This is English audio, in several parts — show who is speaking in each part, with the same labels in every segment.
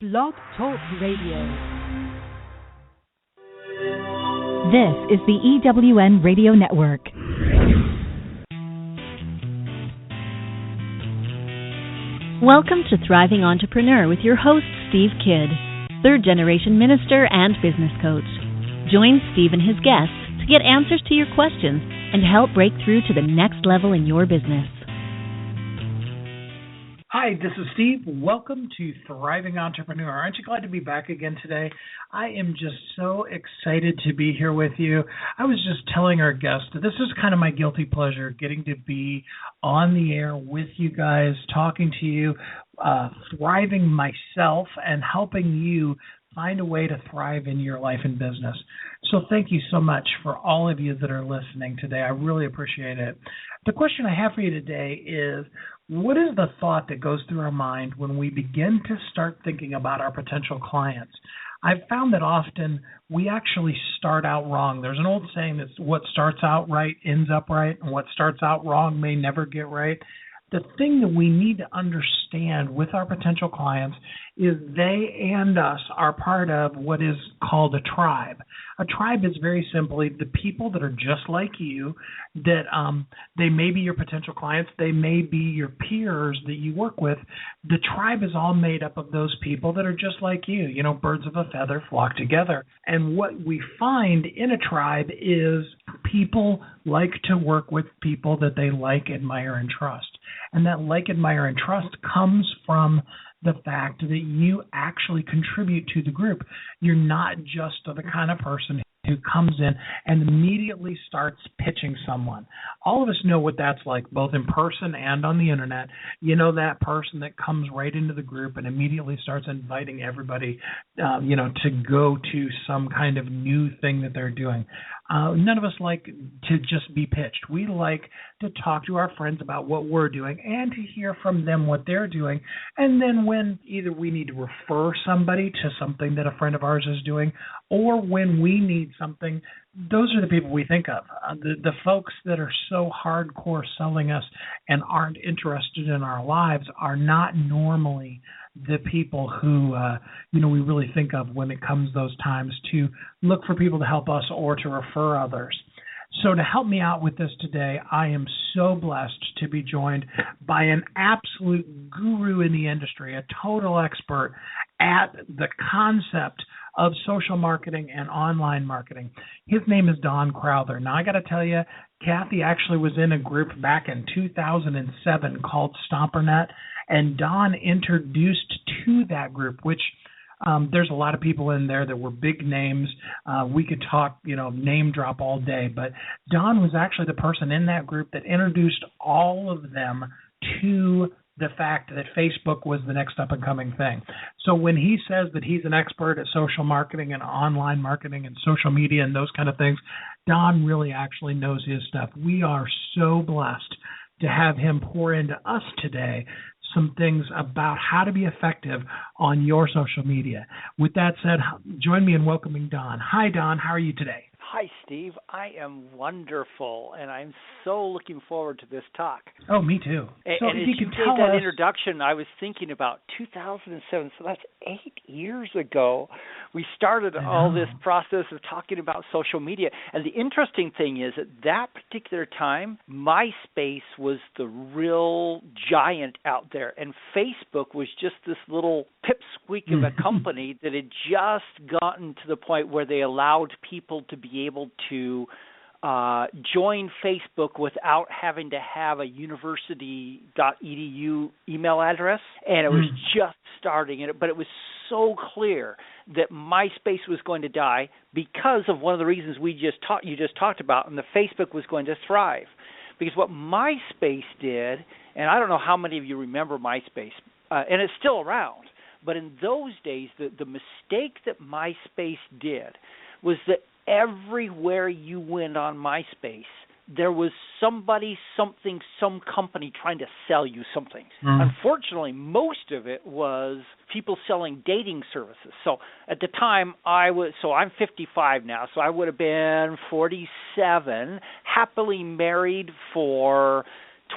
Speaker 1: Blog Talk Radio.
Speaker 2: This is the EWN Radio Network. Welcome to Thriving Entrepreneur with your host, Steve Kidd, third-generation minister and business coach. Join Steve and his guests to get answers to your questions and help break through to the next level in your business.
Speaker 3: Hi, this is Steve. Welcome to Thriving Entrepreneur. Aren't you glad to be back again today? I am just so excited to be here with you. I was just telling our guest that this is kind of my guilty pleasure, getting to be on the air with you guys, talking to you, thriving myself, and helping you find a way to thrive in your life and business. So thank you so much for all of you that are listening today. I really appreciate it. The question I have for you today is, what is the thought that goes through our mind when we begin to start thinking about our potential clients? I've found that often we actually start out wrong. There's an old saying that what starts out right ends up right, and what starts out wrong may never get right. The thing that we need to understand with our potential clients is they and us are part of what is called a tribe. A tribe is very simply the people that are just like you, that they may be your potential clients, they may be your peers that you work with. The tribe is all made up of those people that are just like you. You know, birds of a feather flock together. And what we find in a tribe is people like to work with people that they like, admire, and trust. And that like, admire, and trust comes from the fact that you actually contribute to the group. You're not just the kind of person who comes in and immediately starts pitching someone. All of us know what that's like, both in person and on the internet. You know, that person that comes right into the group and immediately starts inviting everybody, to go to some kind of new thing that they're doing. None of us like to just be pitched. We like to talk to our friends about what we're doing and to hear from them what they're doing. And then when either we need to refer somebody to something that a friend of ours is doing, or when we need something, those are the people we think of. The folks that are so hardcore selling us and aren't interested in our lives are not normally the people who, we really think of when it comes those times to look for people to help us or to refer others. So to help me out with this today, I am so blessed to be joined by an absolute guru in the industry, a total expert at the concept of social marketing and online marketing. His name is Don Crowther. Now, I got to tell you, Kathy actually was in a group back in 2007 called StomperNet, and Don introduced to that group, which there's a lot of people in there that were big names. We could talk, name drop all day, but Don was actually the person in that group that introduced all of them to the fact that Facebook was the next up-and-coming thing. So when he says that he's an expert at social marketing and online marketing and social media and those kind of things, Don really actually knows his stuff. We are so blessed to have him pour into us today some things about how to be effective on your social media. With that said, join me in welcoming Don. Hi, Don. How are you today?
Speaker 4: Hi, Steve. I am wonderful, and I'm so looking forward to this talk.
Speaker 3: Oh, me too.
Speaker 4: And as you gave that introduction, I was thinking about 2007, so that's 8 years ago. We started all this process of talking about social media. And the interesting thing is, at that particular time, MySpace was the real giant out there, and Facebook was just this little pipsqueak of a company that had just gotten to the point where they allowed people to be able to join Facebook without having to have a university.edu email address, and it was just starting. But it was so clear that MySpace was going to die because of one of the reasons you just talked about, and the Facebook was going to thrive. Because what MySpace did, and I don't know how many of you remember MySpace, and it's still around, but in those days, the mistake that MySpace did was that everywhere you went on MySpace, there was somebody, something, some company trying to sell you something. Unfortunately, most of it was people selling dating services. So at the time, I'm 55 now, so I would have been 47, happily married for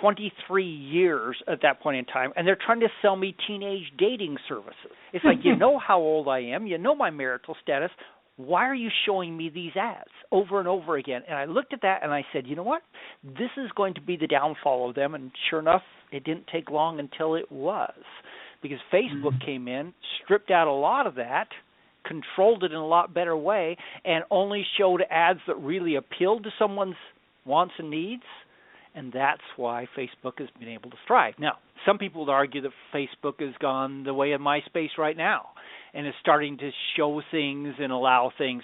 Speaker 4: 23 years at that point in time, and they're trying to sell me teenage dating services. It's like, you know how old I am, you know my marital status. Why are you showing me these ads over and over again? And I looked at that and I said, you know what? This is going to be the downfall of them. And sure enough, it didn't take long until it was, because Facebook came in, stripped out a lot of that, controlled it in a lot better way, and only showed ads that really appealed to someone's wants and needs. And that's why Facebook has been able to thrive. Now, some people would argue that Facebook has gone the way of MySpace right now and is starting to show things and allow things.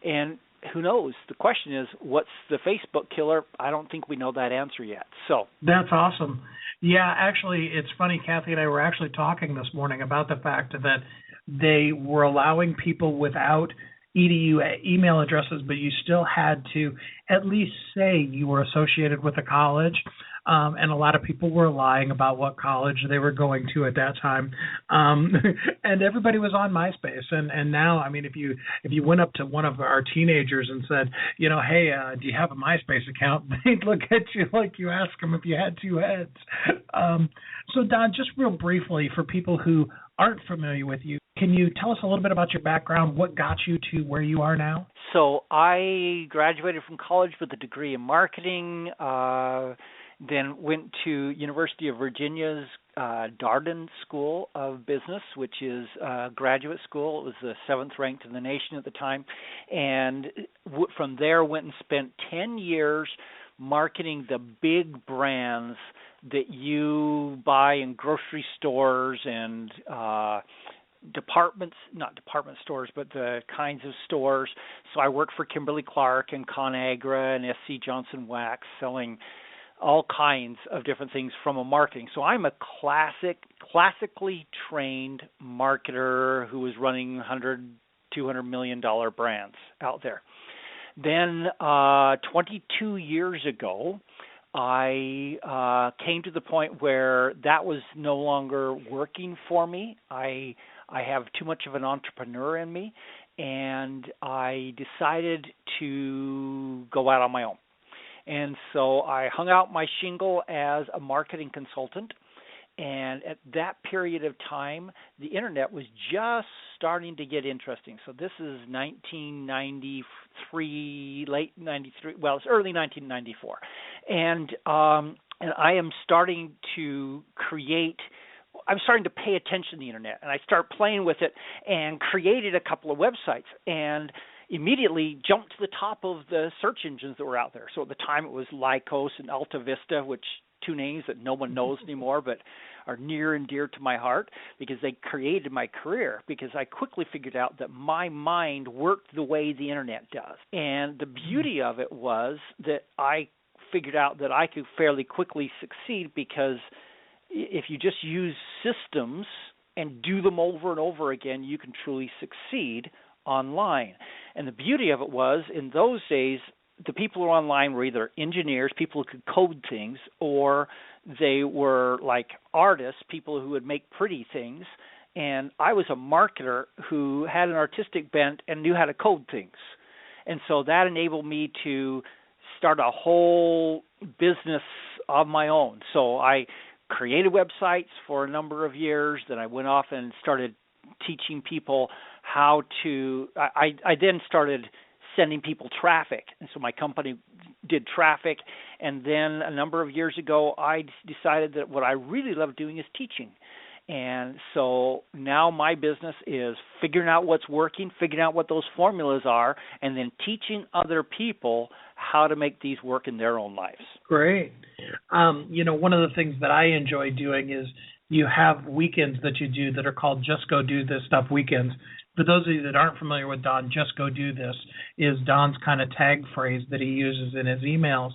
Speaker 4: And who knows? The question is, what's the Facebook killer? I don't think we know that answer yet. So
Speaker 3: that's awesome. Yeah, actually, it's funny. Kathy and I were actually talking this morning about the fact that they were allowing people without EDU email addresses, but you still had to at least say you were associated with a college. And a lot of people were lying about what college they were going to at that time. And everybody was on MySpace. And now, I mean, if you went up to one of our teenagers and said, you know, hey, do you have a MySpace account? They'd look at you like you asked them if you had two heads. So, Don, just real briefly, for people who aren't familiar with you, can you tell us a little bit about your background? What got you to where you are now?
Speaker 4: So I graduated from college with a degree in marketing, then went to University of Virginia's Darden School of Business, which is a graduate school. It was the 7th ranked in the nation at the time. And from there went and spent 10 years marketing the big brands that you buy in grocery stores and not department stores, but the kinds of stores. So I worked for Kimberly-Clark and ConAgra and SC Johnson Wax, selling all kinds of different things from a marketing. So I'm a classically trained marketer who was running $100, $200 million brands out there. Then 22 years ago, I came to the point where that was no longer working for me. I have too much of an entrepreneur in me, and I decided to go out on my own. And so I hung out my shingle as a marketing consultant. And at that period of time, the internet was just starting to get interesting. So this is 1993, late 93, well, it's early 1994. And I am starting to I'm starting to pay attention to the internet. And I start playing with it and created a couple of websites. And immediately jumped to the top of the search engines that were out there. So at the time it was Lycos and Alta Vista, which two names that no one knows anymore but are near and dear to my heart because they created my career, because I quickly figured out that my mind worked the way the internet does. And the beauty of it was that I figured out that I could fairly quickly succeed, because if you just use systems and do them over and over again, you can truly succeed online. And the beauty of it was, in those days, the people who were online were either engineers, people who could code things, or they were like artists, people who would make pretty things. And I was a marketer who had an artistic bent and knew how to code things. And so that enabled me to start a whole business of my own. So I created websites for a number of years. Then I went off and started teaching people how to, I then started sending people traffic. And so my company did traffic. And then a number of years ago, I decided that what I really love doing is teaching. And so now my business is figuring out what's working, figuring out what those formulas are, and then teaching other people how to make these work in their own lives.
Speaker 3: Great. One of the things that I enjoy doing is you have weekends that you do that are called Just Go Do This Stuff weekends. For those of you that aren't familiar with Don, Just Go Do This is Don's kind of tag phrase that he uses in his emails.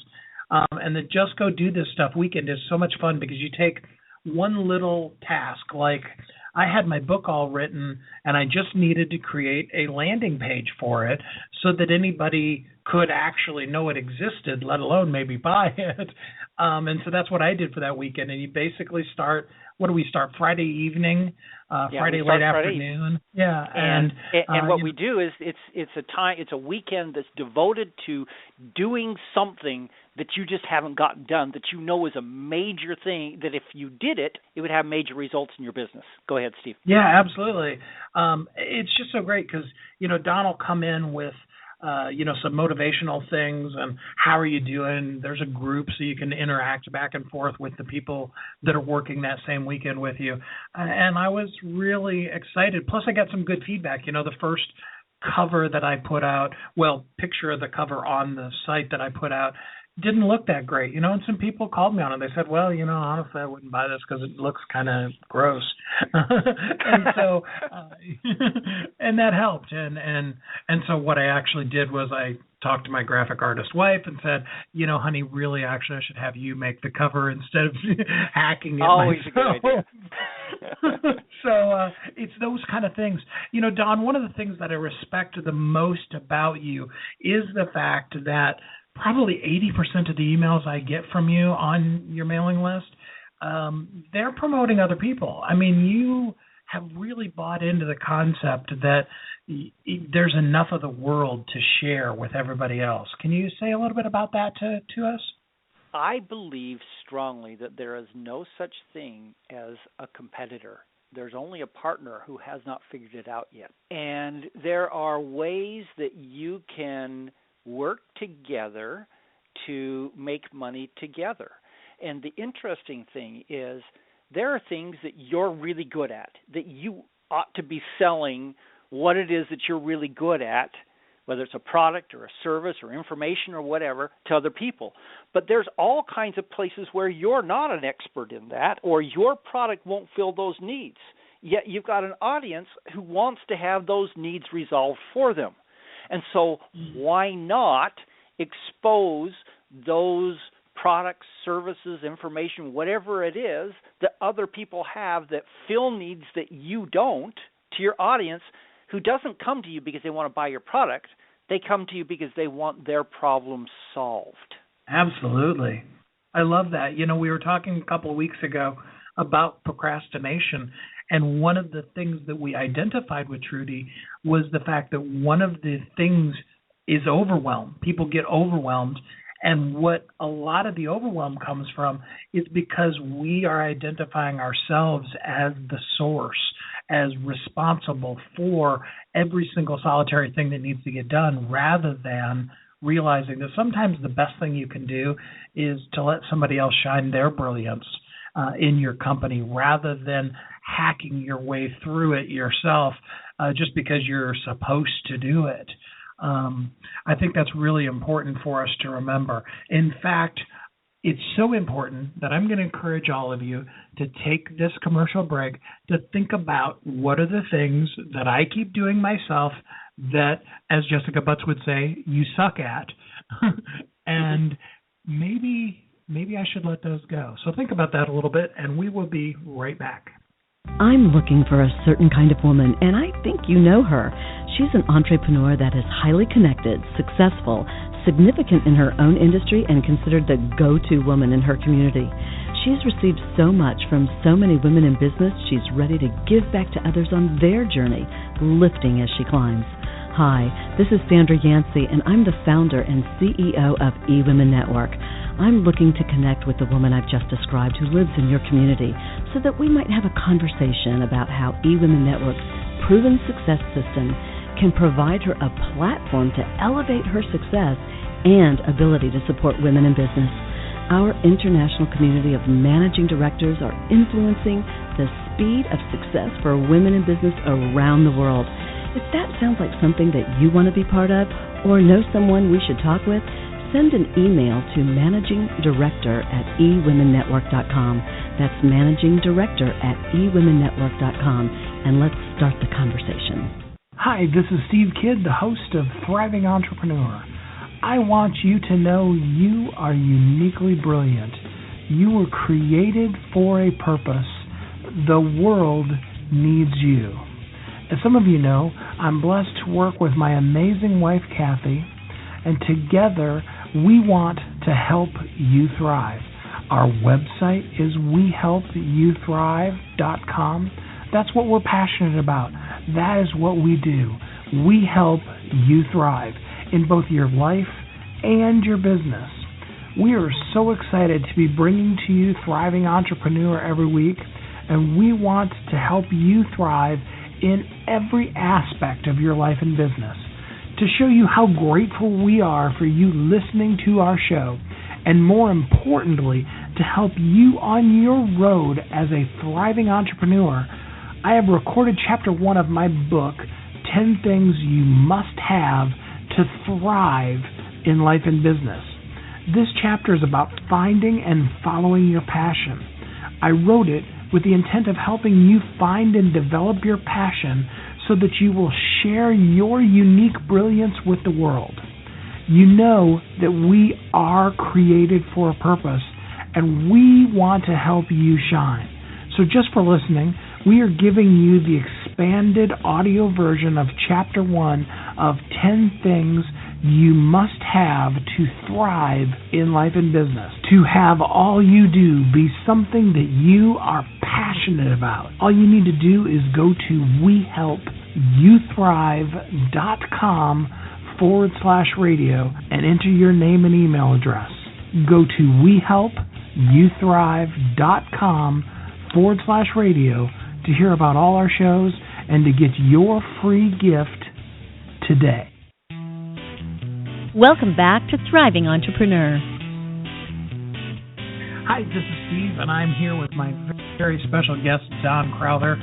Speaker 3: And the Just Go Do This Stuff weekend is so much fun because you take one little task, like I had my book all written and I just needed to create a landing page for it so that anybody could actually know it existed, let alone maybe buy it. And so that's what I did for that weekend. And you basically start, Friday evening, Friday late afternoon. Yeah.
Speaker 4: And what we do is it's a weekend that's devoted to doing something that you just haven't gotten done that you know is a major thing, that if you did it, it would have major results in your business? Go ahead, Steve.
Speaker 3: Yeah, absolutely. It's just so great because, Don will come in with, some motivational things and how are you doing? There's a group so you can interact back and forth with the people that are working that same weekend with you. And I was really excited. Plus, I got some good feedback. The first cover that I put out, picture of the cover on the site that I put out, didn't look that great, and some people called me on it. They said, honestly, I wouldn't buy this because it looks kind of gross. And so, and that helped. And so what I actually did was I talked to my graphic artist wife and said, honey, really, actually, I should have you make the cover instead of hacking it
Speaker 4: Always
Speaker 3: myself.
Speaker 4: a good idea.
Speaker 3: So it's those kind of things. Don, one of the things that I respect the most about you is the fact that probably 80% of the emails I get from you on your mailing list, they're promoting other people. I mean, you have really bought into the concept that there's enough of the world to share with everybody else. Can you say a little bit about that to us?
Speaker 4: I believe strongly that there is no such thing as a competitor. There's only a partner who has not figured it out yet. And there are ways that you can work together to make money together. And the interesting thing is there are things that you're really good at, that you ought to be selling what it is that you're really good at, whether it's a product or a service or information or whatever, to other people. But there's all kinds of places where you're not an expert in that, or your product won't fill those needs. Yet you've got an audience who wants to have those needs resolved for them. And so why not expose those products, services, information, whatever it is that other people have that fill needs that you don't, to your audience, who doesn't come to you because they want to buy your product. They come to you because they want their problem solved.
Speaker 3: Absolutely. I love that. We were talking a couple of weeks ago about procrastination, and one of the things that we identified with Trudy was the fact that one of the things is overwhelm. People get overwhelmed, and what a lot of the overwhelm comes from is because we are identifying ourselves as the source, as responsible for every single solitary thing that needs to get done, rather than realizing that sometimes the best thing you can do is to let somebody else shine their brilliance in your company, rather than hacking your way through it yourself just because you're supposed to do it. I think that's really important for us to remember. In fact, it's so important that I'm going to encourage all of you to take this commercial break to think about what are the things that I keep doing myself that, as Jessica Butts would say, you suck at. And maybe I should let those go. So think about that a little bit, and we will be right back.
Speaker 2: I'm looking for a certain kind of woman, and I think you know her. She's an entrepreneur that is highly connected, successful, significant in her own industry, and considered the go-to woman in her community. She's received so much from so many women in business, she's ready to give back to others on their journey, lifting as she climbs. Hi, this is Sandra Yancey, and I'm the founder and CEO of eWomen Network. I'm looking to connect with the woman I've just described who lives in your community so that we might have a conversation about how eWomen Network's proven success system can provide her a platform to elevate her success and ability to support women in business. Our international community of managing directors are influencing the speed of success for women in business around the world. If that sounds like something that you want to be part of or know someone we should talk with, send an email to managingdirector@ewomennetwork.com. That's managingdirector@ewomennetwork.com, and let's start the conversation.
Speaker 3: Hi, this is Steve Kidd, the host of Thriving Entrepreneur. I want you to know you are uniquely brilliant. You were created for a purpose. The world needs you. As some of you know, I'm blessed to work with my amazing wife, Kathy, and together we want to help you thrive. Our website is wehelpyouthrive.com. That's what we're passionate about. That is what we do. We help you thrive in both your life and your business. We are so excited to be bringing to you Thriving Entrepreneur every week, and we want to help you thrive in every aspect of your life and business. To show you how grateful we are for you listening to our show, and more importantly, to help you on your road as a thriving entrepreneur, I have recorded Chapter 1 of my book, 10 Things You Must Have to Thrive in Life and Business. This chapter is about finding and following your passion. I wrote it with the intent of helping you find and develop your passion so that you will share your unique brilliance with the world. You know that we are created for a purpose, and we want to help you shine. So just for listening, we are giving you the expanded audio version of Chapter 1 of 10 Things You Must Have to Thrive in Life and Business. To have all you do be something that you are passionate about. All you need to do is go to wehelpyouthrive.com/radio and enter your name and email address. Go to wehelpyouthrive.com/radio to hear about all our shows and to get your free gift today.
Speaker 2: Welcome back to Thriving Entrepreneur.
Speaker 3: Hi, this is Steve, and I'm here with my very special guest, Don Crowther.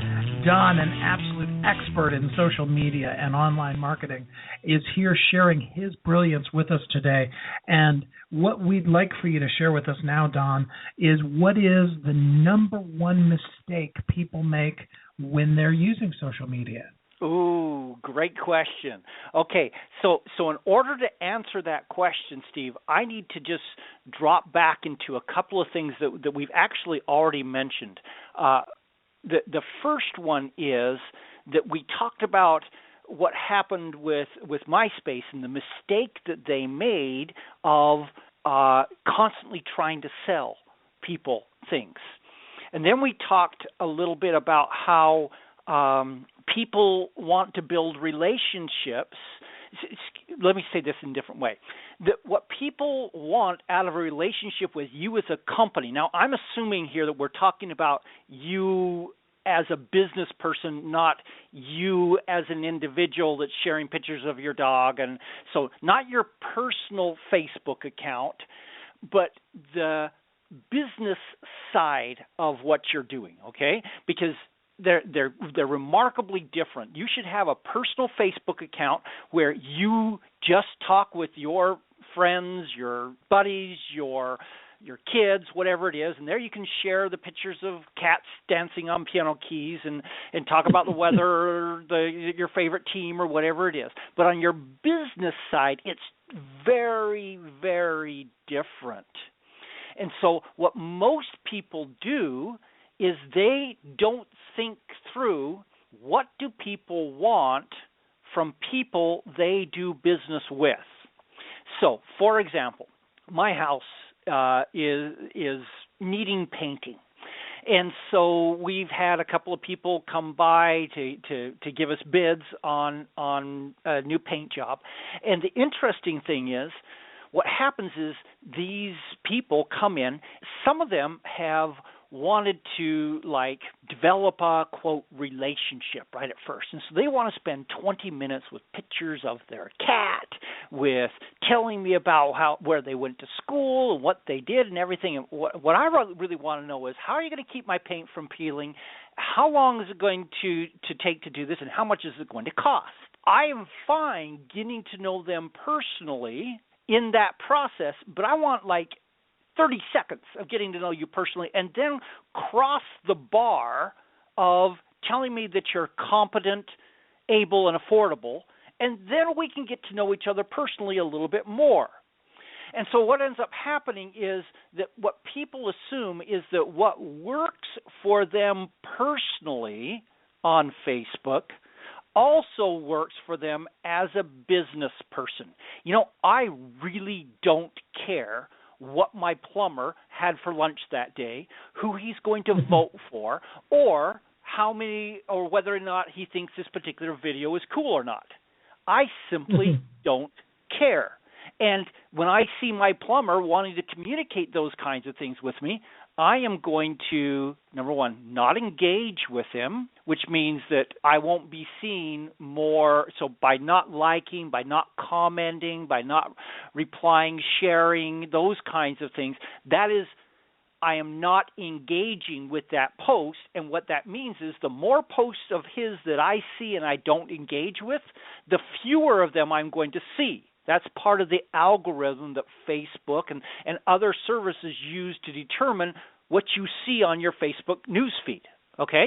Speaker 3: Don, an absolute expert in social media and online marketing, is here sharing his brilliance with us today. And what we'd like for you to share with us now, Don, is what is the number one mistake people make when they're using social media?
Speaker 4: Ooh, great question. Okay, so in order to answer that question, Steve, I need to just drop back into a couple of things that we've actually already mentioned. The first one is that we talked about what happened with MySpace and the mistake that they made of constantly trying to sell people things. And then we talked a little bit about how people want to build relationships. Let me say this in a different way. What people want out of a relationship with you as a company. Now, I'm assuming here that we're talking about you as a business person, not you as an individual that's sharing pictures of your dog. And so not your personal Facebook account, but the business side of what you're doing, okay? Because they're remarkably different. You should have a personal Facebook account where you just talk with your friends, your buddies, your kids, whatever it is, and there you can share the pictures of cats dancing on piano keys and talk about the weather or your favorite team or whatever it is. But on your business side, it's very, very different. And so what most people do is they don't think through what do people want from people they do business with. So, for example, my house is needing painting. And so we've had a couple of people come by to give us bids on a new paint job. And the interesting thing is, what happens is these people come in, some of them have wanted to develop a quote relationship right at first, and so they want to spend 20 minutes with pictures of their cat, with telling me about where they went to school and what they did and everything. And what I really want to know is, how are you going to keep my paint from peeling? How long is it going to take to do this, and how much is it going to cost? I am fine getting to know them personally in that process, but I want 30 seconds of getting to know you personally, and then cross the bar of telling me that you're competent, able, and affordable, and then we can get to know each other personally a little bit more. And so what ends up happening is that what people assume is that what works for them personally on Facebook also works for them as a business person. I really don't care what my plumber had for lunch that day, who he's going to vote for, or whether or not he thinks this particular video is cool or not. I simply don't care. And when I see my plumber wanting to communicate those kinds of things with me, I am going to, number one, not engage with him, which means that I won't be seen more. So by not liking, by not commenting, by not replying, sharing, those kinds of things, that is, I am not engaging with that post. And what that means is the more posts of his that I see and I don't engage with, the fewer of them I'm going to see. That's part of the algorithm that Facebook and other services use to determine what you see on your Facebook newsfeed, okay?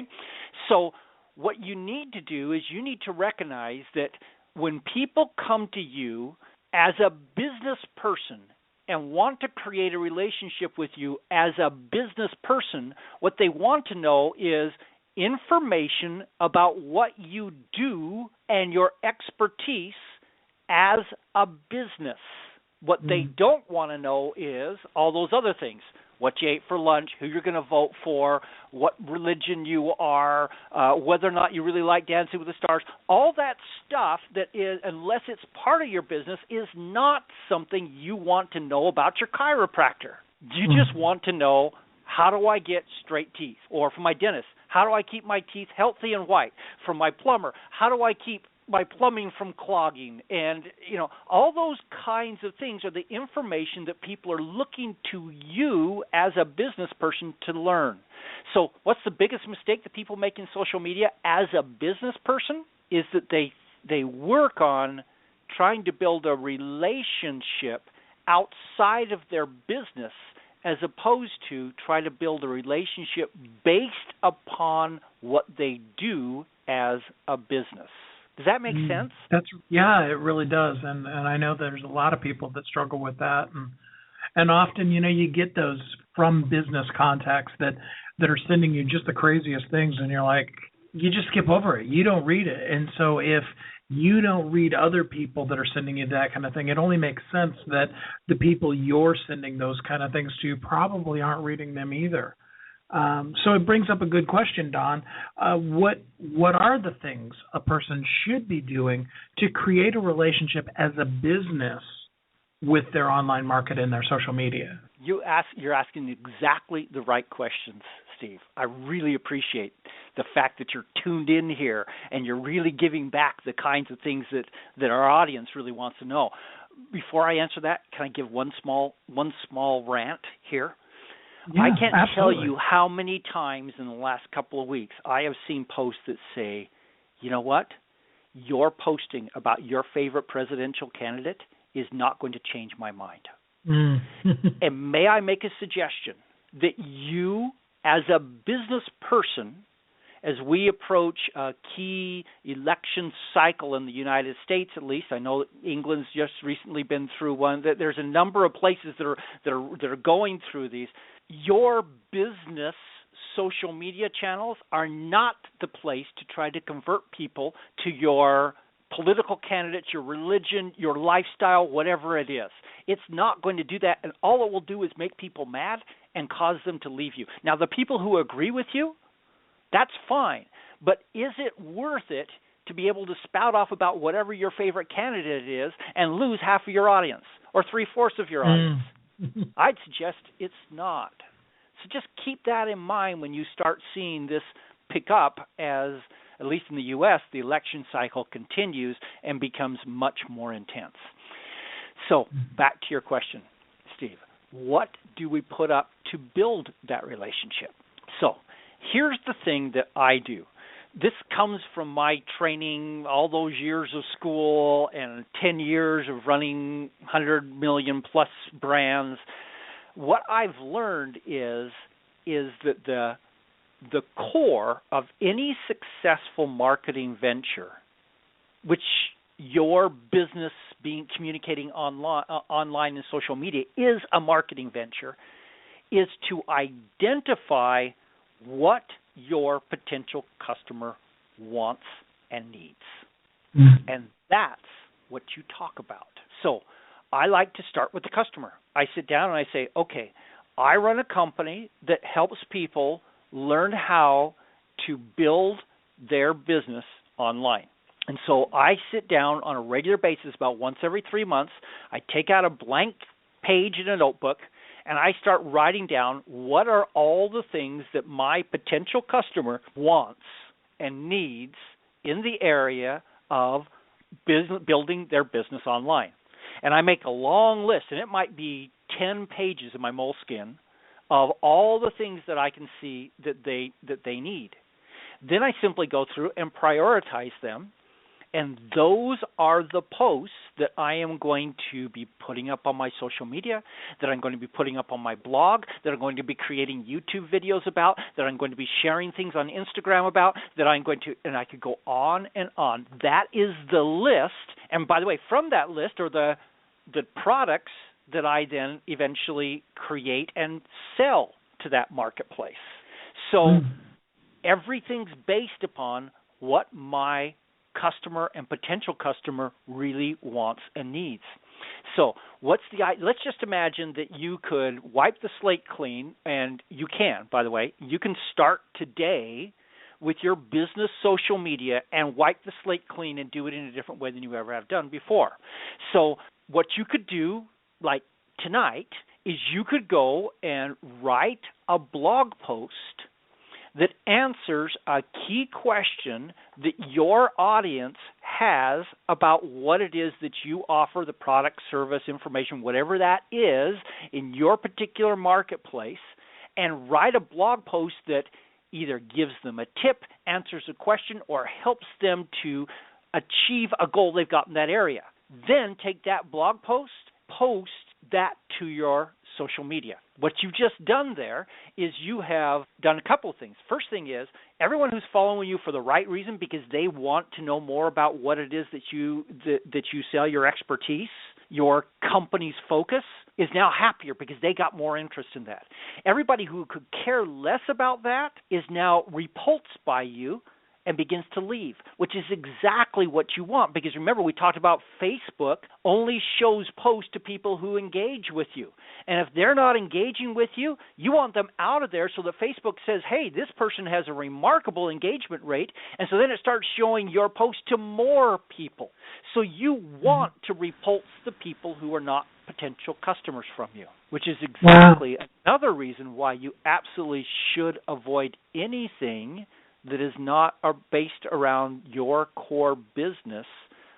Speaker 4: So what you need to do is you need to recognize that when people come to you as a business person and want to create a relationship with you as a business person, what they want to know is information about what you do and your expertise as a business. What they don't want to know is all those other things. What you ate for lunch, who you're going to vote for, what religion you are, whether or not you really like Dancing with the Stars. All that stuff that is, unless it's part of your business, is not something you want to know about your chiropractor. You just want to know, how do I get straight teeth? Or for my dentist, how do I keep my teeth healthy and white? For my plumber, how do I keep my plumbing from clogging? And, all those kinds of things are the information that people are looking to you as a business person to learn. So what's the biggest mistake that people make in social media as a business person is that they work on trying to build a relationship outside of their business as opposed to try to build a relationship based upon what they do as a business. Does that make sense?
Speaker 3: Yeah, it really does. And I know there's a lot of people that struggle with that. And often, you get those from business contacts that are sending you just the craziest things, and you're like, you just skip over it. You don't read it. And so if you don't read other people that are sending you that kind of thing, it only makes sense that the people you're sending those kind of things to probably aren't reading them either. So it brings up a good question, Don. What are the things a person should be doing to create a relationship as a business with their online market and their social media?
Speaker 4: You're asking exactly the right questions, Steve. I really appreciate the fact that you're tuned in here and you're really giving back the kinds of things that our audience really wants to know. Before I answer that, can I give one small rant here?
Speaker 3: Yeah,
Speaker 4: I can't
Speaker 3: absolutely.
Speaker 4: tell you how many times in the last couple of weeks I have seen posts that say, you know what, your posting about your favorite presidential candidate is not going to change my mind. And may I make a suggestion that you, as a business person, as we approach a key election cycle in the United States, at least, I know that England's just recently been through one, that there's a number of places that are going through these. Your business social media channels are not the place to try to convert people to your political candidates, your religion, your lifestyle, whatever it is. It's not going to do that, and all it will do is make people mad and cause them to leave you. Now, the people who agree with you, that's fine, but is it worth it to be able to spout off about whatever your favorite candidate is and lose half of your audience or 3/4 of your audience? I'd suggest it's not. So just keep that in mind when you start seeing this pick up as, at least in the U.S., the election cycle continues and becomes much more intense. So back to your question, Steve. What do we put up to build that relationship? So here's the thing that I do. This comes from my training, all those years of school and 10 years of running 100 million plus brands. What I've learned is that the core of any successful marketing venture, which your business communicating online and social media is a marketing venture, is to identify what your potential customer wants and needs. And that's what you talk about. So I like to start with the customer. I sit down and I say, okay, I run a company that helps people learn how to build their business online. And so I sit down on a regular basis about once every 3 months. I take out a blank page in a notebook, and I start writing down what are all the things that my potential customer wants and needs in the area of building their business online. And I make a long list, and it might be 10 pages in my Moleskine of all the things that I can see that they need. Then I simply go through and prioritize them, and those are the posts that I am going to be putting up on my social media, that I'm going to be putting up on my blog, that I'm going to be creating YouTube videos about, that I'm going to be sharing things on Instagram about, that I'm going to, and I could go on and on. That is the list. And by the way, from that list are the products that I then eventually create and sell to that marketplace. So everything's based upon what my customer and potential customer really wants and needs. So let's just imagine that you could wipe the slate clean, and you can, by the way. You can start today with your business social media and wipe the slate clean and do it in a different way than you ever have done before. So what you could do, like tonight, is you could go and write a blog post that answers a key question that your audience has about what it is that you offer, the product, service, information, whatever that is in your particular marketplace, and write a blog post that either gives them a tip, answers a question, or helps them to achieve a goal they've got in that area. Then take that blog post that to your social media. What you've just done there is you have done a couple of things. First thing is, everyone who's following you for the right reason, because they want to know more about what it is that you sell, your expertise, your company's focus, is now happier because they got more interest in that. Everybody who could care less about that is now repulsed by you and begins to leave, which is exactly what you want. Because remember, we talked about Facebook only shows posts to people who engage with you. And if they're not engaging with you, you want them out of there so that Facebook says, hey, this person has a remarkable engagement rate. And so then it starts showing your post to more people. So you want to repulse the people who are not potential customers from you, which is exactly another reason why you absolutely should avoid anything that is not based around your core business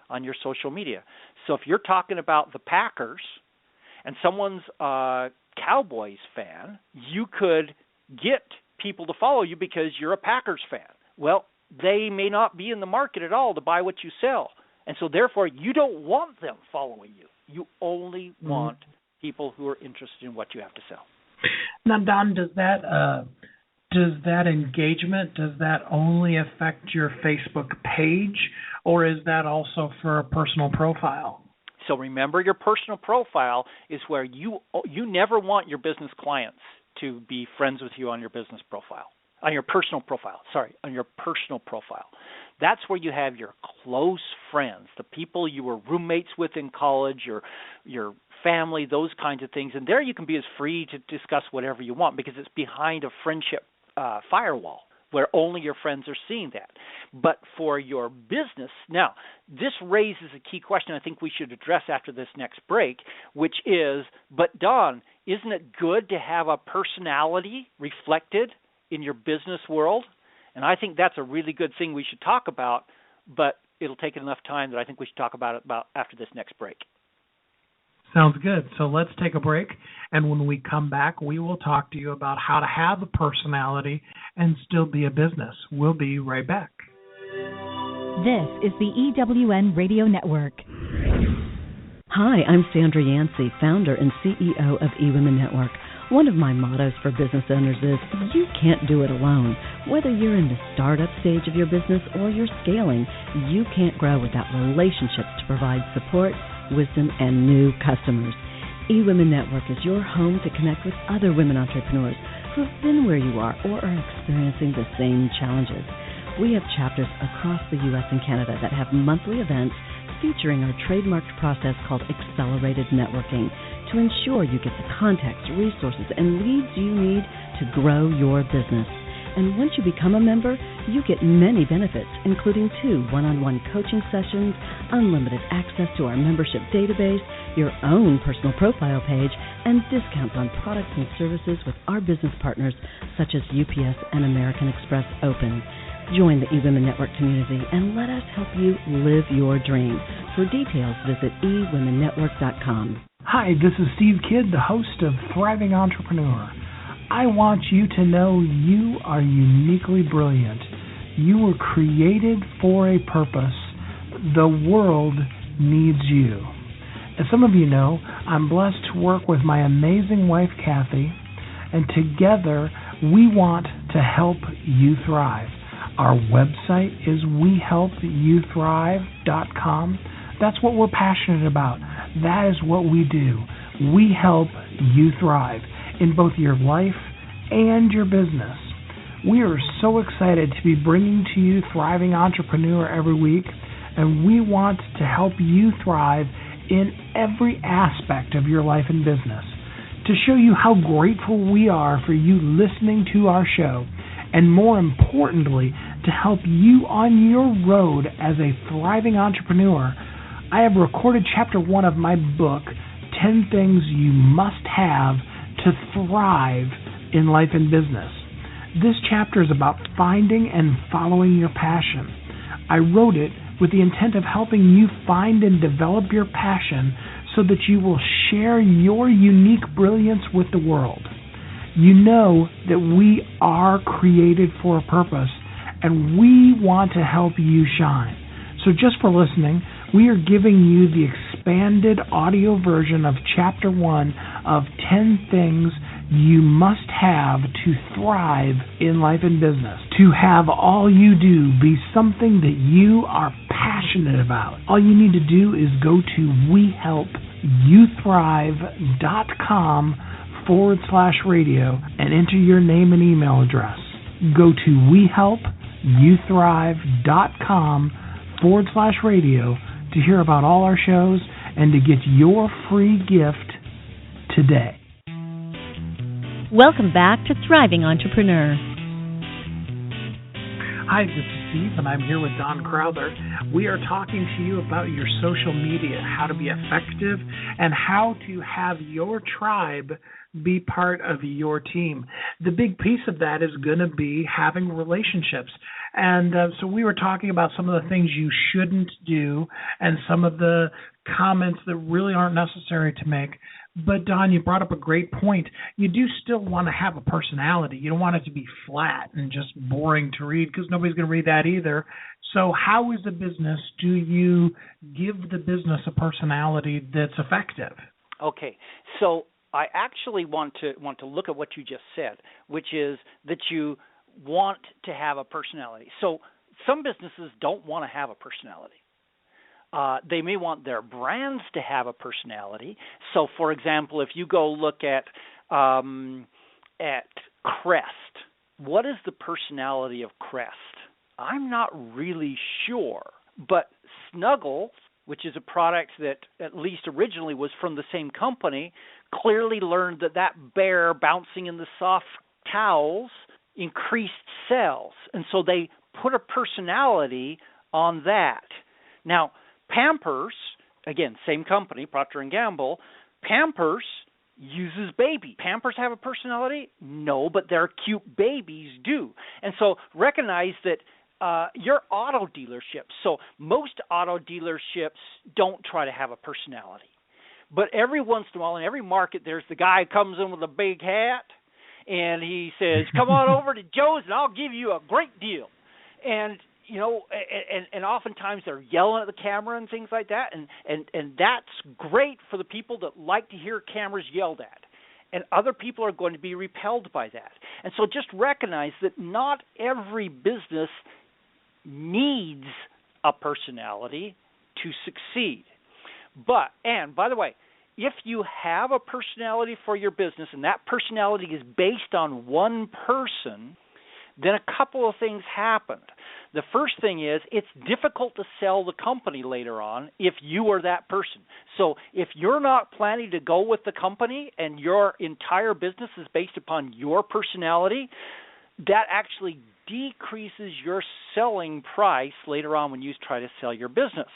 Speaker 4: on your social media. So if you're talking about the Packers and someone's a Cowboys fan, you could get people to follow you because you're a Packers fan. Well, they may not be in the market at all to buy what you sell. And so therefore, you don't want them following you. You only want people who are interested in what you have to sell.
Speaker 3: Now, Don, does that engagement, does that only affect your Facebook page, or is that also for a personal profile?
Speaker 4: So remember, your personal profile is where you never want your business clients to be friends with you on your business profile. On your personal profile. That's where you have your close friends, the people you were roommates with in college, your family, those kinds of things. And there you can be as free to discuss whatever you want because it's behind a friendship firewall where only your friends are seeing that. But for your business, now, this raises a key question I think we should address after this next break, which is, but Don, isn't it good to have a personality reflected in your business world? And I think that's a really good thing we should talk about, but it'll take enough time that I think we should talk about it after this next break.
Speaker 3: Sounds good. So let's take a break, and when we come back, we will talk to you about how to have a personality and still be a business. We'll be right back.
Speaker 1: This is the EWN Radio Network.
Speaker 2: Hi, I'm Sandra Yancey, founder and CEO of eWomen Network. One of my mottos for business owners is, you can't do it alone. Whether you're in the startup stage of your business or you're scaling, you can't grow without relationships to provide support, wisdom, and new customers. eWomen Network is your home to connect with other women entrepreneurs who have been where you are or are experiencing the same challenges. We have chapters across the U.S. and Canada that have monthly events featuring our trademarked process called Accelerated Networking to ensure you get the context, resources, and leads you need to grow your business.
Speaker 5: And once you become a member, you get many benefits, including 2 one-on-one coaching sessions, unlimited access to our membership database, your own personal profile page, and discounts on products and services with our business partners such as UPS and American Express Open. Join the eWomen Network community and let us help you live your dream. For details, visit eWomenNetwork.com.
Speaker 3: Hi, this is Steve Kidd, the host of Thriving Entrepreneur. I want you to know you are uniquely brilliant. You were created for a purpose. The world needs you. As some of you know, I'm blessed to work with my amazing wife, Kathy, and together we want to help you thrive. Our website is wehelpyouthrive.com. That's what we're passionate about. That is what we do. We help you thrive in both your life and your business. We are so excited to be bringing to you Thriving Entrepreneur every week, and we want to help you thrive in every aspect of your life and business. To show you how grateful we are for you listening to our show, and more importantly, to help you on your road as a thriving entrepreneur, I have recorded Chapter 1 of my book, 10 Things You Must Have to Thrive in Life and Business. This chapter is about finding and following your passion. I wrote it with the intent of helping you find and develop your passion so that you will share your unique brilliance with the world. You know that we are created for a purpose, and we want to help you shine. So just for listening, we are giving you the expanded audio version of Chapter 1 of 10 Things You Must Have to Thrive in Life and Business. To have all you do be something that you are passionate about. All you need to do is go to wehelpyouthrive.com/radio and enter your name and email address. Go to wehelpyouthrive.com/radio to hear about all our shows and to get your free gift today.
Speaker 2: Welcome back to Thriving Entrepreneur.
Speaker 3: Hi, this is Steve, and I'm here with Don Crowther. We are talking to you about your social media, how to be effective, and how to have your tribe be part of your team. The big piece of that is going to be having relationships. And so we were talking about some of the things you shouldn't do and some of the comments that really aren't necessary to make. But, Don, you brought up a great point. You do still want to have a personality. You don't want it to be flat and just boring to read because nobody's going to read that either. So how as a business do you give the business a personality that's effective?
Speaker 4: Okay, so I actually want to look at what you just said, which is that you want to have a personality. So some businesses don't want to have a personality. They may want their brands to have a personality. So, for example, if you go look at Crest, what is the personality of Crest? I'm not really sure. But Snuggles, which is a product that at least originally was from the same company, clearly learned that bear bouncing in the soft towels increased sales. And so they put a personality on that. Now, Pampers, again, same company, Procter & Gamble, Pampers uses baby. Pampers have a personality? No, but their cute babies do. And so recognize that your auto dealerships, so most auto dealerships don't try to have a personality. But every once in a while, in every market, there's the guy who comes in with a big hat, and he says, come on over to Joe's, and I'll give you a great deal. And you know, and oftentimes they're yelling at the camera and things like that, and that's great for the people that like to hear cameras yelled at. And other people are going to be repelled by that. And so just recognize that not every business needs a personality to succeed. And by the way, if you have a personality for your business and that personality is based on one person, then a couple of things happened. The first thing is it's difficult to sell the company later on if you are that person. So if you're not planning to go with the company and your entire business is based upon your personality, that actually decreases your selling price later on when you try to sell your business.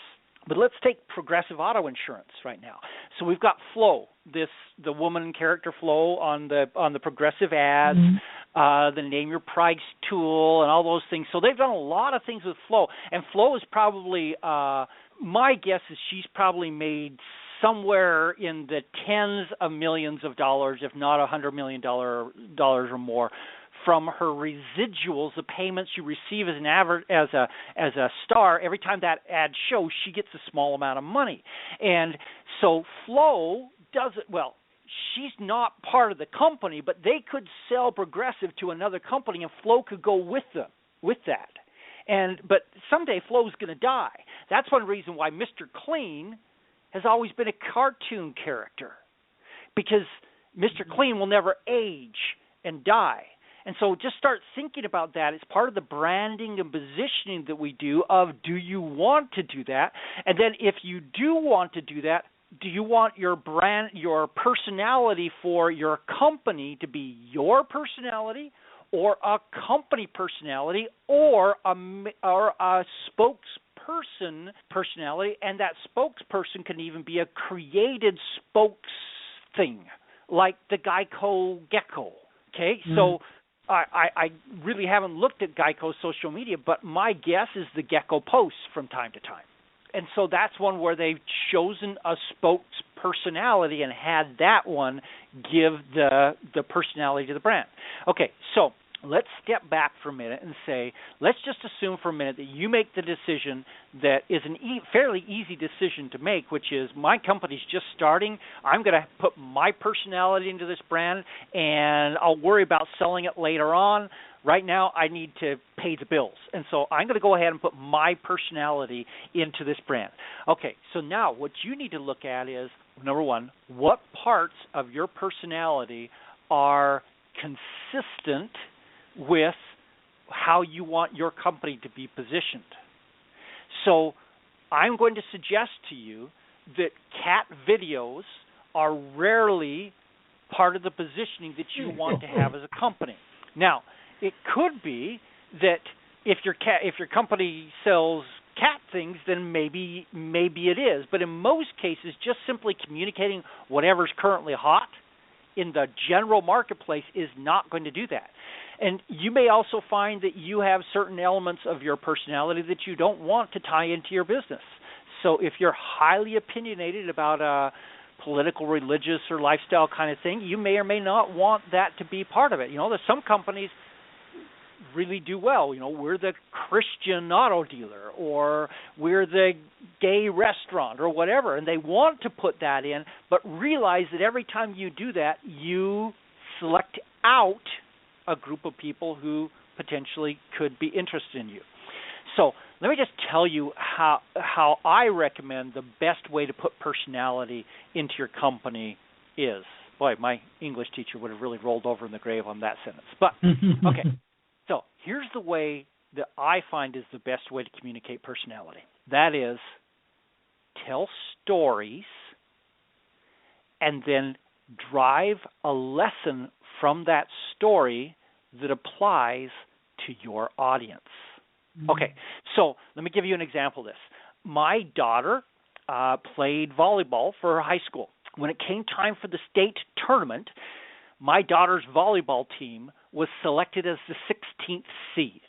Speaker 4: But let's take Progressive Auto Insurance right now. So we've got Flo, the woman character Flo on the Progressive ads, the Name Your Price tool, and all those things. So they've done a lot of things with Flo, and Flo is probably my guess is she's probably made somewhere in the tens of millions of dollars, if not $100 million or more, from her residuals, the payments you receive as a star. Every time that ad shows, she gets a small amount of money. And so Flo does it well. She's not part of the company, but they could sell Progressive to another company, and Flo could go with them with that. But someday Flo's going to die. That's one reason why Mr. Clean has always been a cartoon character, because Mr. Clean will never age and die. And so just start thinking about that. It's part of the branding and positioning that we do of, do you want to do that? And then if you do want to do that, do you want your brand, your personality for your company to be your personality, or a company personality, or a spokesperson personality? And that spokesperson can even be a created spokes thing, like the Geico Gecko. Okay, so I really haven't looked at Geico's social media, but my guess is the Gecko posts from time to time. And so that's one where they've chosen a spokespersonality and had that one give the personality to the brand. Okay, so let's step back for a minute and say, let's just assume for a minute that you make the decision that is a fairly easy decision to make, which is, my company's just starting. I'm going to put my personality into this brand, and I'll worry about selling it later on. Right now, I need to pay the bills. And so I'm going to go ahead and put my personality into this brand. Okay, so now what you need to look at is, number one, what parts of your personality are consistent with how you want your company to be positioned. So I'm going to suggest to you that cat videos are rarely part of the positioning that you want to have as a company. Now, it could be that if your company sells cat things, then maybe it is. But in most cases, just simply communicating whatever's currently hot in the general marketplace is not going to do that. And you may also find that you have certain elements of your personality that you don't want to tie into your business. So if you're highly opinionated about a political, religious, or lifestyle kind of thing, you may or may not want that to be part of it. You know, there's some companies really do well. You know, we're the Christian auto dealer, or we're the gay restaurant, or whatever, and they want to put that in, but realize that every time you do that, you select out a group of people who potentially could be interested in you. So let me just tell you how I recommend the best way to put personality into your company is. Boy, my English teacher would have really rolled over in the grave on that sentence. But, okay, so here's the way that I find is the best way to communicate personality. That is, tell stories and then drive a lesson from that story that applies to your audience. Okay, so let me give you an example of this. My daughter played volleyball for her high school. When it came time for the state tournament, my daughter's volleyball team was selected as the 16th seed.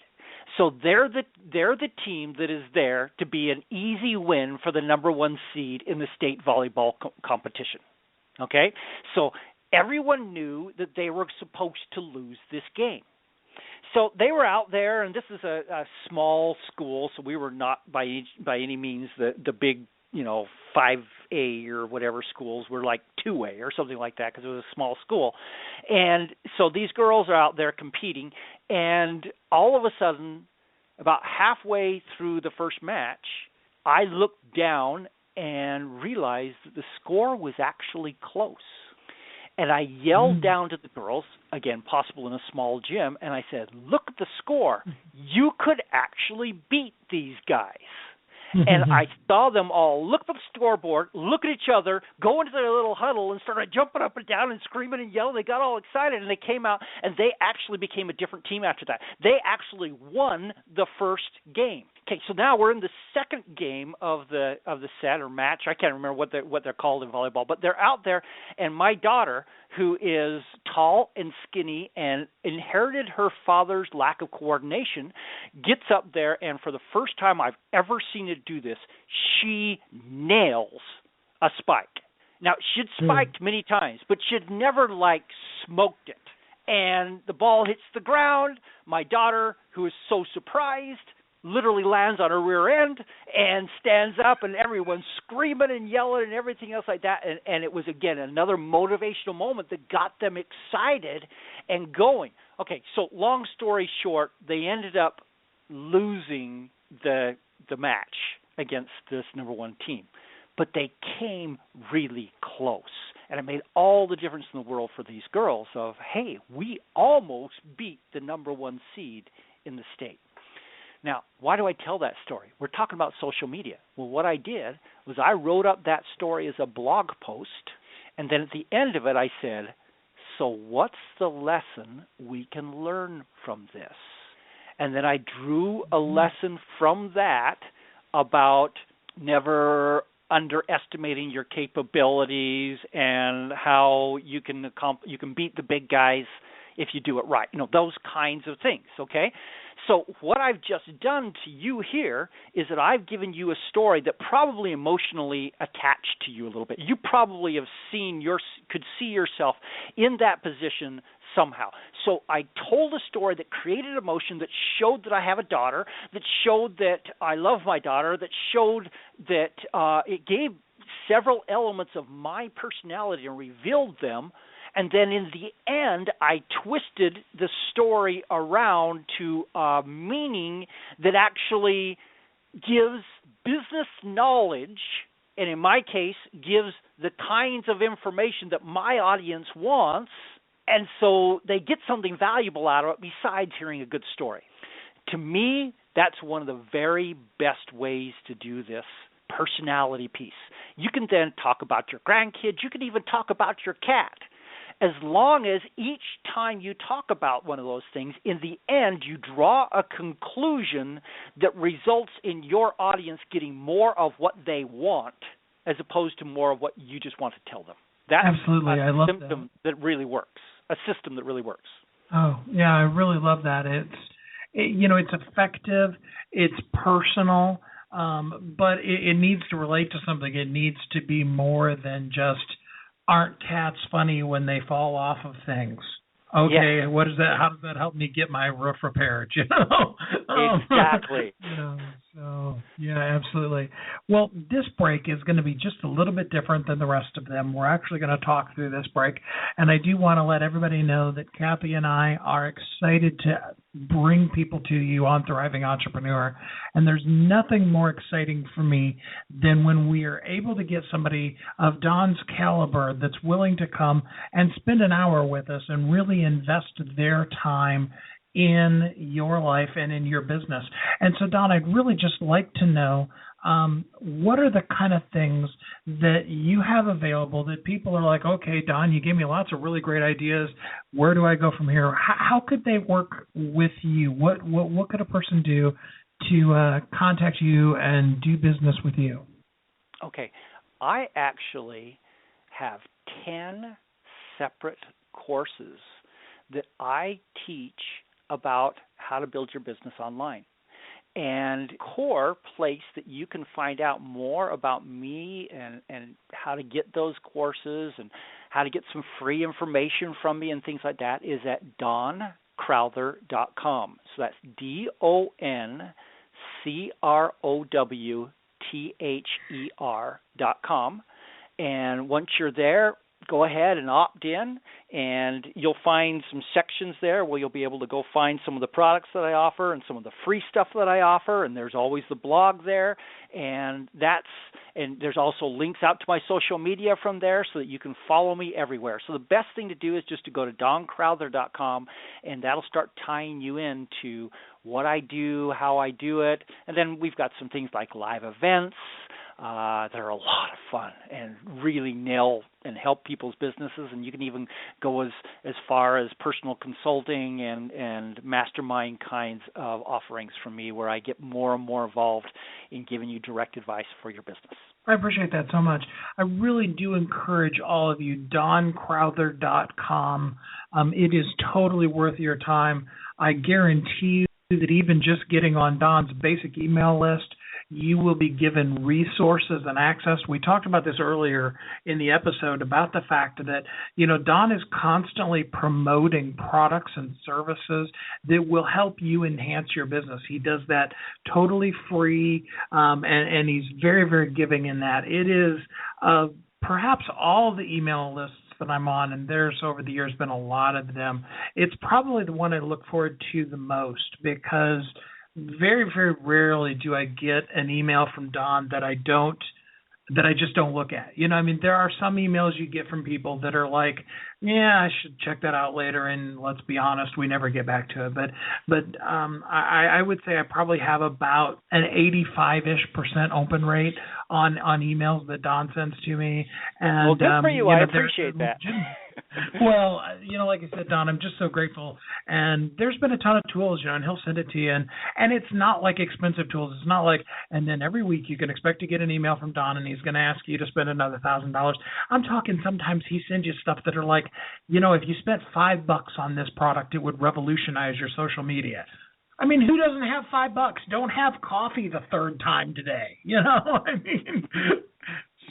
Speaker 4: So they're the team that is there to be an easy win for the number one seed in the state volleyball competition. Okay, so everyone knew that they were supposed to lose this game. So they were out there, and this is a small school, so we were not by any means the big, 5A or whatever schools. Were like 2A or something like that, because it was a small school. And so these girls are out there competing, and all of a sudden, about halfway through the first match, I looked down and realized that the score was actually close. And I yelled down to the girls, again, possible in a small gym, and I said, look at the score. You could actually beat these guys. And I saw them all look at the scoreboard, look at each other, go into their little huddle and started jumping up and down and screaming and yelling. They got all excited, and they came out, and they actually became a different team after that. They actually won the first game. Okay, so now we're in the second game of the set or match. I can't remember what they're called in volleyball, but they're out there, and my daughter, who is tall and skinny and inherited her father's lack of coordination, gets up there, and for the first time I've ever seen it do this, she nails a spike. Now, she'd spiked many times, but she'd never, smoked it. And the ball hits the ground. My daughter, who is so surprised, literally lands on her rear end and stands up, and everyone's screaming and yelling and everything else like that. And it was, again, another motivational moment that got them excited and going. Okay, so long story short, they ended up losing the match against this number one team. But they came really close. And it made all the difference in the world for these girls of, hey, we almost beat the number one seed in the state. Now, why do I tell that story? We're talking about social media. Well, what I did was I wrote up that story as a blog post, and then at the end of it I said, so what's the lesson we can learn from this? And then I drew a lesson from that about never underestimating your capabilities and how you can beat the big guys if you do it right. Those kinds of things, okay? So what I've just done to you here is that I've given you a story that probably emotionally attached to you a little bit. You probably could see yourself in that position somehow. So I told a story that created emotion, that showed that I have a daughter, that showed that I love my daughter, that showed that it gave several elements of my personality and revealed them. And then in the end, I twisted the story around to a meaning that actually gives business knowledge, and in my case, gives the kinds of information that my audience wants, and so they get something valuable out of it besides hearing a good story. To me, that's one of the very best ways to do this personality piece. You can then talk about your grandkids. You can even talk about your cat. As long as each time you talk about one of those things, in the end you draw a conclusion that results in your audience getting more of what they want as opposed to more of what you just want to tell them. That's
Speaker 3: absolutely. I love
Speaker 4: symptom that really works, a system that really works.
Speaker 3: Oh, yeah, I really love that. It's effective, it's personal, but it needs to relate to something. It needs to be more than just, aren't cats funny when they fall off of things? Okay, yes. What is that? How does that help me get my roof repaired?
Speaker 4: Exactly.
Speaker 3: So yeah, absolutely. Well, this break is going to be just a little bit different than the rest of them. We're actually going to talk through this break, and I do want to let everybody know that Kathy and I are excited to bring people to you on Thriving Entrepreneur, and there's nothing more exciting for me than when we are able to get somebody of Don's caliber that's willing to come and spend an hour with us and really invest their time in your life and in your business. And so, Don, I'd really just like to know, what are the kind of things that you have available that people are like, okay, Don, you gave me lots of really great ideas. Where do I go from here? How could they work with you? What could a person do to contact you and do business with you?
Speaker 4: Okay. I actually have 10 separate courses that I teach about how to build your business online. And core place that you can find out more about me and how to get those courses and how to get some free information from me and things like that is at DonCrowther.com. So that's DonCrowther.com. And once you're there, go ahead and opt in, and you'll find some sections there where you'll be able to go find some of the products that I offer and some of the free stuff that I offer, and there's always the blog there, and And there's also links out to my social media from there so that you can follow me everywhere. So the best thing to do is just to go to DonCrowther.com, and that'll start tying you into what I do, how I do it. And then we've got some things like live events that are a lot of fun and really nail and help people's businesses. And you can even go as far as personal consulting and mastermind kinds of offerings from me, where I get more and more involved in giving you direct advice for your business.
Speaker 3: I appreciate that so much. I really do encourage all of you, DonCrowther.com. It is totally worth your time. I guarantee you that even just getting on Don's basic email list, you will be given resources and access. We talked about this earlier in the episode about the fact that, Don is constantly promoting products and services that will help you enhance your business. He does that totally free, and he's very, very giving in that. It is perhaps all the email lists that I'm on, and there's over the years been a lot of them, it's probably the one I look forward to the most, because very, very rarely do I get an email from Don that I just don't look at. There are some emails you get from people that are like, yeah, I should check that out later, and let's be honest, we never get back to it. But I would say I probably have about an 85-ish% open rate on emails that Don sends to me. And,
Speaker 4: well, good for you. I appreciate that.
Speaker 3: Well, like I said, Don, I'm just so grateful. And there's been a ton of tools, and he'll send it to you. And it's not like expensive tools. It's not like, and then every week you can expect to get an email from Don, and he's going to ask you to spend another $1,000. I'm talking sometimes he sends you stuff that are like, if you spent $5 on this product, it would revolutionize your social media. Who doesn't have $5? Don't have coffee the third time today.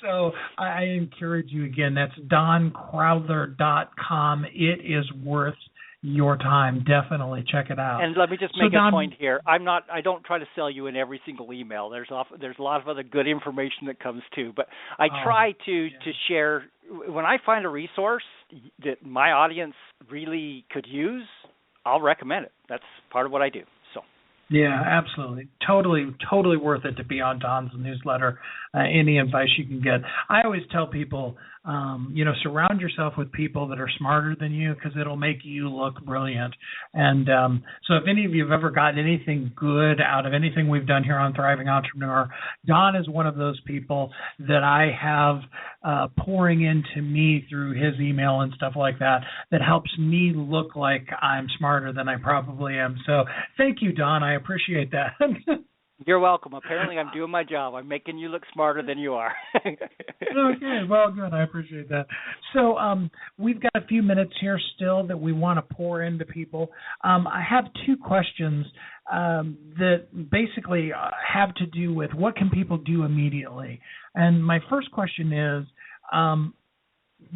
Speaker 3: So I encourage you again. That's DonCrowther.com. It is worth your time. Definitely check it out.
Speaker 4: And let me just make a point here. I don't try to sell you in every single email. There's a lot of other good information that comes too. But I try to share when I find a resource that my audience really could use. I'll recommend it. That's part of what I do.
Speaker 3: Yeah, absolutely. Totally worth it to be on Don's newsletter. Any advice you can get. I always tell people, surround yourself with people that are smarter than you, because it'll make you look brilliant. And so if any of you have ever gotten anything good out of anything we've done here on Thriving Entrepreneur, Don is one of those people that I have pouring into me through his email and stuff like that helps me look like I'm smarter than I probably am. So thank you, Don. I appreciate that.
Speaker 4: You're welcome. Apparently, I'm doing my job. I'm making you look smarter than you are.
Speaker 3: Okay, well, good. I appreciate that. So we've got a few minutes here still that we want to pour into people. I have two questions that basically have to do with what can people do immediately. And my first question is,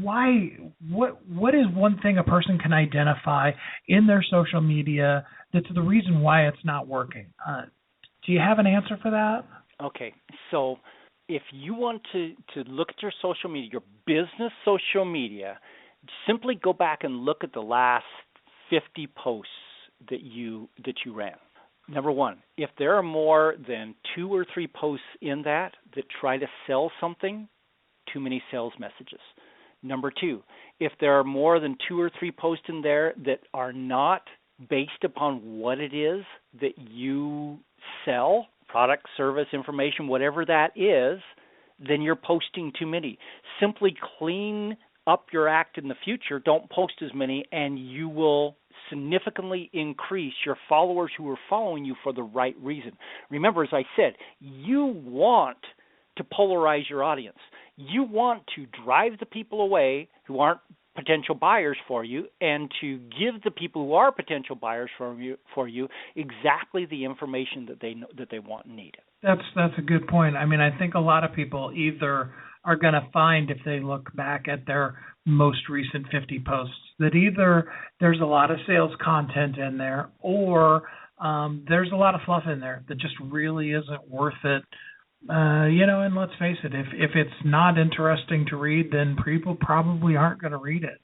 Speaker 3: what is one thing a person can identify in their social media that's the reason why it's not working? Do you have an answer for that?
Speaker 4: Okay, so if you want to look at your social media, your business social media, simply go back and look at the last 50 posts that you ran. Number one, if there are more than 2 or 3 posts in that try to sell something, too many sales messages. Number 2, if there are more than 2 or 3 posts in there that are not based upon what it is that you sell, product, service, information, whatever that is, then you're posting too many. Simply clean up your act in the future. Don't post as many, and you will significantly increase your followers who are following you for the right reason. Remember, as I said, you want to polarize your audience. You want to drive the people away who aren't potential buyers for you, and to give the people who are potential buyers for you exactly the information that they want and need.
Speaker 3: That's a good point. I think a lot of people either are going to find, if they look back at their most recent 50 posts, that either there's a lot of sales content in there, or there's a lot of fluff in there that just really isn't worth it. And let's face it, if it's not interesting to read, then people probably aren't going to read it.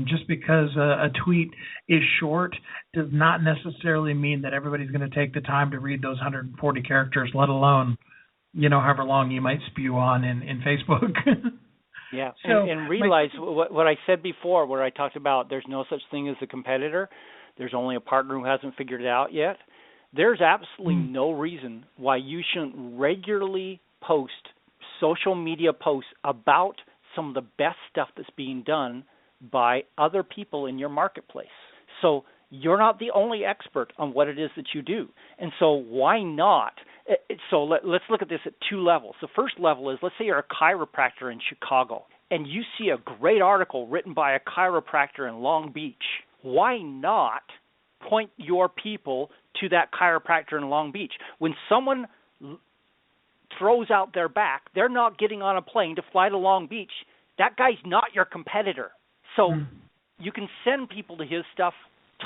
Speaker 3: Just because a tweet is short does not necessarily mean that everybody's going to take the time to read those 140 characters, let alone, however long you might spew on in Facebook.
Speaker 4: Yeah,
Speaker 3: So
Speaker 4: and realize what I said before, where I talked about there's no such thing as a competitor. There's only a partner who hasn't figured it out yet. There's absolutely no reason why you shouldn't regularly post social media posts about some of the best stuff that's being done by other people in your marketplace. So you're not the only expert on what it is that you do. And so why not? So let's look at this at two levels. The first level is, let's say you're a chiropractor in Chicago, and you see a great article written by a chiropractor in Long Beach. Why not point your people to that chiropractor in Long Beach? When someone throws out their back, they're not getting on a plane to fly to Long Beach. That guy's not your competitor. So you can send people to his stuff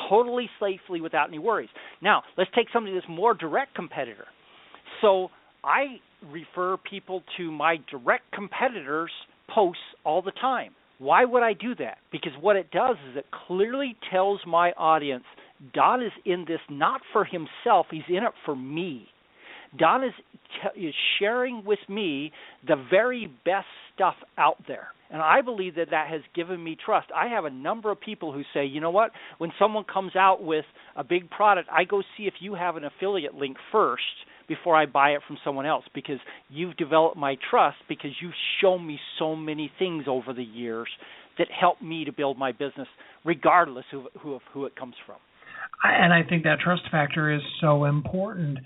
Speaker 4: totally safely without any worries. Now, let's take somebody that's more direct competitor. So I refer people to my direct competitors' posts all the time. Why would I do that? Because what it does is it clearly tells my audience, Don is in this not for himself, he's in it for me. Don is sharing with me the very best stuff out there. And I believe that has given me trust. I have a number of people who say, you know what, when someone comes out with a big product, I go see if you have an affiliate link first before I buy it from someone else, because you've developed my trust, because you've shown me so many things over the years that help me to build my business regardless of who it comes from.
Speaker 3: And I think that trust factor is so important.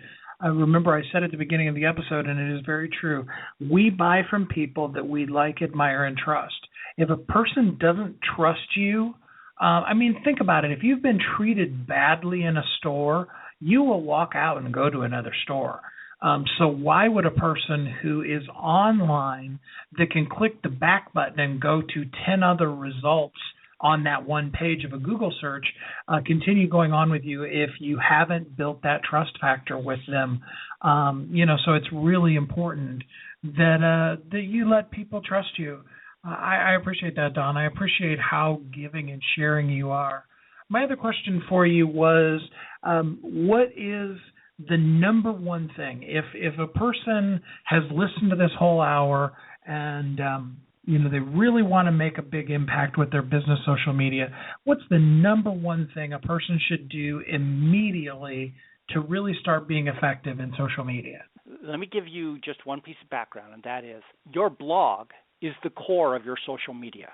Speaker 3: Remember, I said at the beginning of the episode, and it is very true, we buy from people that we like, admire, and trust. If a person doesn't trust you, think about it. If you've been treated badly in a store, you will walk out and go to another store. So why would a person who is online that can click the back button and go to 10 other results on that one page of a Google search continue going on with you if you haven't built that trust factor with them? So it's really important that you let people trust you. I appreciate that, Don. I appreciate how giving and sharing you are. My other question for you was, what is the number one thing? If a person has listened to this whole hour and they really want to make a big impact with their business social media, what's the number one thing a person should do immediately to really start being effective in social media?
Speaker 4: Let me give you just one piece of background, and that is your blog is the core of your social media.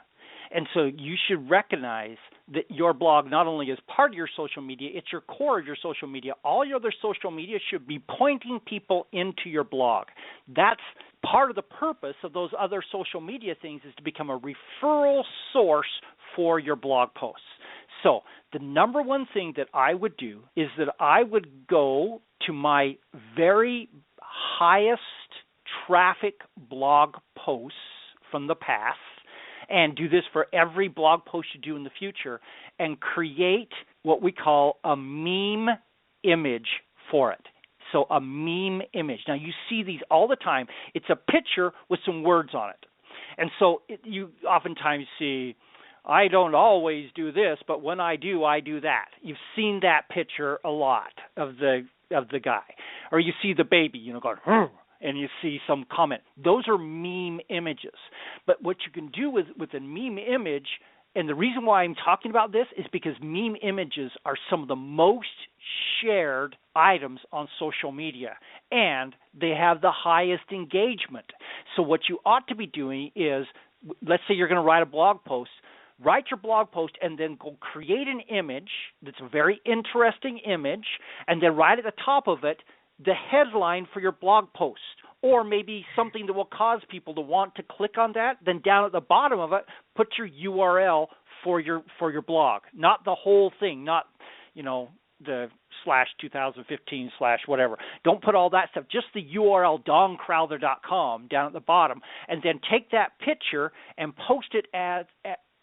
Speaker 4: And so you should recognize that your blog not only is part of your social media, it's your core of your social media. All your other social media should be pointing people into your blog. That's part of the purpose of those other social media things, is to become a referral source for your blog posts. So the number one thing that I would do is that I would go to my very highest traffic blog posts from the past, and do this for every blog post you do in the future, and create what we call a meme image for it. So a meme image. Now, you see these all the time. It's a picture with some words on it. And so you oftentimes see, I don't always do this, but when I do that. You've seen that picture a lot of the guy. Or you see the baby, going, and you see some comment. Those are meme images. But what you can do with a meme image, and the reason why I'm talking about this is because meme images are some of the most shared items on social media, and they have the highest engagement. So what you ought to be doing is, let's say you're going to write a blog post, write your blog post and then go create an image that's a very interesting image, and then right at the top of it, the headline for your blog post, or maybe something that will cause people to want to click on that. Then down at the bottom of it, put your URL for your blog, not the whole thing, not the /2015/ whatever. Don't put all that stuff, just the URL doncrowther.com down at the bottom, and then take that picture and post it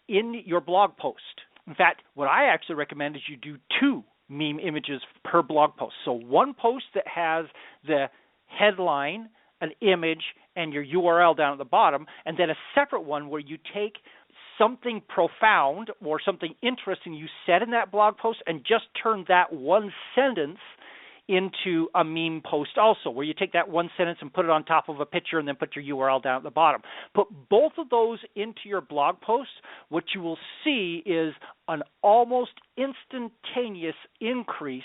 Speaker 4: in your blog post. In fact, what I actually recommend is you do 2 meme images per blog post. So one post that has the headline, an image, and your URL down at the bottom, and then a separate one where you take something profound or something interesting you said in that blog post and just turn that one sentence into a meme post also, where you take that one sentence and put it on top of a picture and then put your URL down at the bottom. Put both of those into your blog posts. What you will see is an almost instantaneous increase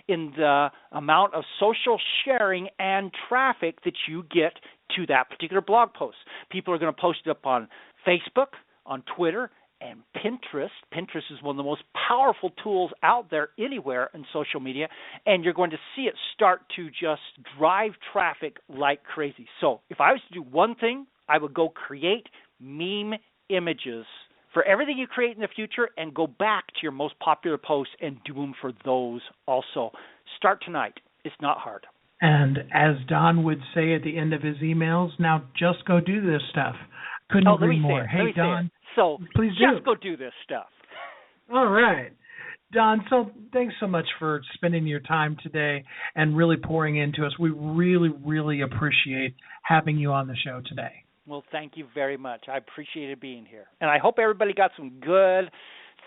Speaker 4: in the amount of social sharing and traffic that you get to that particular blog post. People are going to post it up on Facebook, on Twitter, and Pinterest. Pinterest is one of the most powerful tools out there anywhere in social media, and you're going to see it start to just drive traffic like crazy. So if I was to do one thing, I would go create meme images for everything you create in the future and go back to your most popular posts and do them for those also. Start tonight. It's not hard.
Speaker 3: And as Don would say at the end of his emails, now just go do this stuff. Couldn't agree more. Hey, Don.
Speaker 4: So
Speaker 3: please
Speaker 4: just go do this stuff.
Speaker 3: All right. Don, so thanks so much for spending your time today and really pouring into us. We really, really appreciate having you on the show today.
Speaker 4: Well, thank you very much. I appreciated being here. And I hope everybody got some good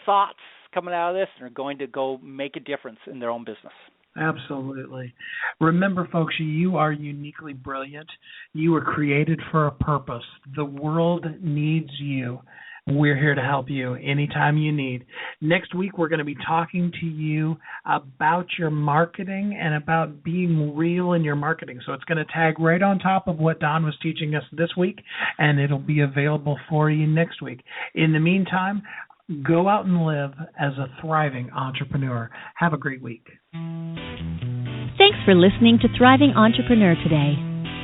Speaker 4: thoughts coming out of this and are going to go make a difference in their own business.
Speaker 3: Absolutely. Remember, folks, you are uniquely brilliant. You were created for a purpose. The world needs you. We're here to help you anytime you need. Next week, we're going to be talking to you about your marketing and about being real in your marketing. So it's going to tag right on top of what Don was teaching us this week, and it'll be available for you next week. In the meantime, go out and live as a thriving entrepreneur. Have a great week.
Speaker 2: Thanks for listening to Thriving Entrepreneur today.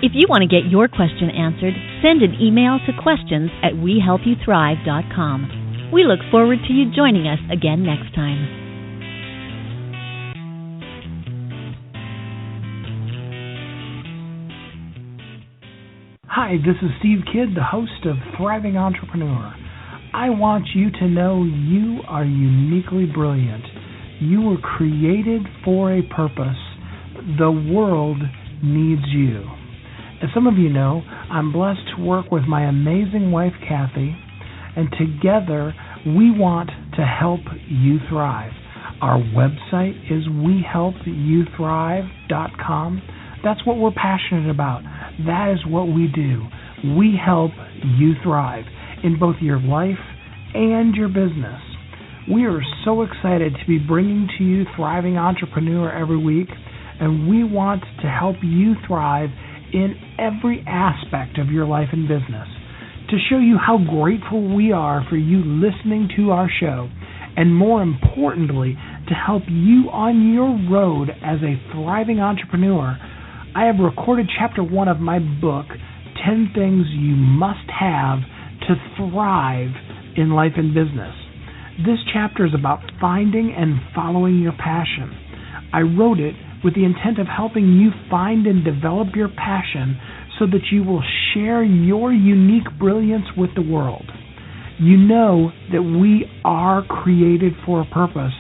Speaker 2: If you want to get your question answered, send an email to questions@wehelpyouthrive.com. We look forward to you joining us again next time.
Speaker 3: Hi, this is Steve Kidd, the host of Thriving Entrepreneur. I want you to know you are uniquely brilliant. You were created for a purpose. The world needs you. As some of you know, I'm blessed to work with my amazing wife, Kathy, and together we want to help you thrive. Our website is wehelpyouthrive.com. That's what we're passionate about. That is what we do. We help you thrive in both your life and your business. We are so excited to be bringing to you Thriving Entrepreneur every week, and we want to help you thrive in every aspect of your life and business. To show you how grateful we are for you listening to our show, and more importantly, to help you on your road as a thriving entrepreneur, I have recorded Chapter 1 of my book, 10 Things You Must Have to Thrive in Life and Business. This chapter is about finding and following your passion. I wrote it with the intent of helping you find and develop your passion so that you will share your unique brilliance with the world. You know that we are created for a purpose,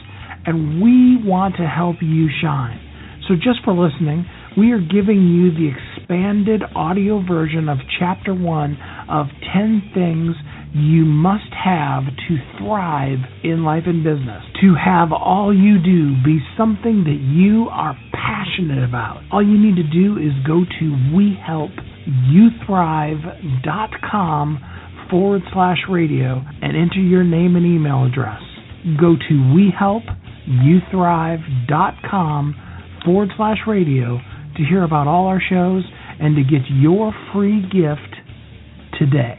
Speaker 3: and we want to help you shine. So just for listening, we are giving you the expanded audio version of Chapter 1 of 10 Things You Must Have to Thrive in Life and Business. To have all you do be something that you are passionate about. All you need to do is go to wehelpyouthrive.com/radio and enter your name and email address. Go to wehelpyouthrive.com/radio to hear about all our shows and to get your free gift today.